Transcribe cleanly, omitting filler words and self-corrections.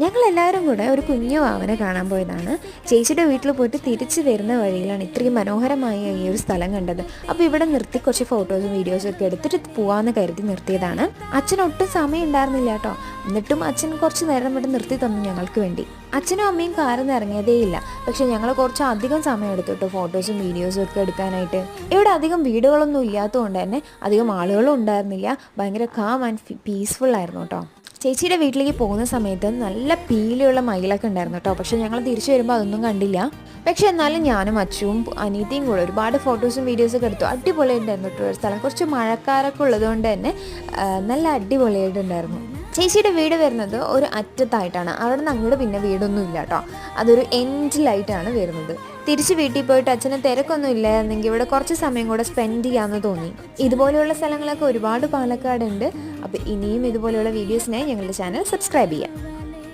ഞങ്ങളെല്ലാവരും കൂടെ ഒരു കുഞ്ഞു വാവനെ കാണാൻ പോയതാണ്. ചേച്ചിയുടെ വീട്ടിൽ പോയിട്ട് തിരിച്ചു വരുന്ന വഴിയിലാണ് ഇത്രയും മനോഹരമായ ഈ ഒരു സ്ഥലം കണ്ടത്. അപ്പോൾ ഇവിടെ നിർത്തി കുറച്ച് ഫോട്ടോസും വീഡിയോസും ഒക്കെ എടുത്തിട്ട് പോകാമെന്ന് കരുതി നിർത്തിയതാണ്. അച്ഛൻ ഒട്ടും സമയം ഉണ്ടായിരുന്നില്ല കേട്ടോ. എന്നിട്ടും അച്ഛൻ കുറച്ച് നേരം ഇവിടെ നിർത്തി തന്നു ഞങ്ങൾക്ക് വേണ്ടി. അച്ഛനും അമ്മയും കാറിൽ നിന്ന് ഇറങ്ങിയതേ ഇല്ല. പക്ഷെ ഞങ്ങൾ കുറച്ച് അധികം സമയം എടുത്തു കേട്ടോ ഫോട്ടോസും വീഡിയോസും ഒക്കെ എടുക്കാനായിട്ട്. ഇവിടെ അധികം വീടുകളൊന്നും ഇല്ലാത്തതുകൊണ്ട് തന്നെ അധികം ആളുകളും ഉണ്ടായിരുന്നില്ല. ഭയങ്കര കാം ആൻഡ് പീസ്ഫുൾ ആയിരുന്നു കേട്ടോ. ചേച്ചിയുടെ വീട്ടിലേക്ക് പോകുന്ന സമയത്ത് നല്ല പീലിയുള്ള മയിലൊക്കെ ഉണ്ടായിരുന്നു കേട്ടോ. പക്ഷെ ഞങ്ങൾ തിരിച്ചു വരുമ്പോൾ അതൊന്നും കണ്ടില്ല. പക്ഷെ എന്നാലും ഞാനും അച്ഛനും അനീതിയും കൂടെ ഒരുപാട് ഫോട്ടോസും വീഡിയോസൊക്കെ എടുത്തു. അടിപൊളിയായിട്ടുണ്ടായിരുന്നു കേട്ടോ. ഒരു സ്ഥലം കുറച്ച് മഴക്കാരൊക്കെ ഉള്ളതുകൊണ്ട് തന്നെ നല്ല അടിപൊളിയായിട്ടുണ്ടായിരുന്നു. ചേച്ചിയുടെ വീട് വരുന്നത് ഒരു അറ്റത്തായിട്ടാണ്. അവിടെ നിന്ന് അങ്ങോട്ട് പിന്നെ വീടൊന്നും ഇല്ല കേട്ടോ. അതൊരു എൻഡിലായിട്ടാണ് വരുന്നത്. തിരിച്ച് വീട്ടിൽ പോയിട്ട് അച്ഛന് തിരക്കൊന്നും ഇല്ലായിരുന്നെങ്കിൽ ഇവിടെ കുറച്ച് സമയം കൂടെ സ്പെൻഡ് ചെയ്യാമെന്ന് തോന്നി. ഇതുപോലെയുള്ള സ്ഥലങ്ങളൊക്കെ ഒരുപാട് പാലക്കാടുണ്ട്. അപ്പോൾ ഇനിയും ഇതുപോലെയുള്ള വീഡിയോസിനായി ഞങ്ങളുടെ ചാനൽ സബ്സ്ക്രൈബ് ചെയ്യാം.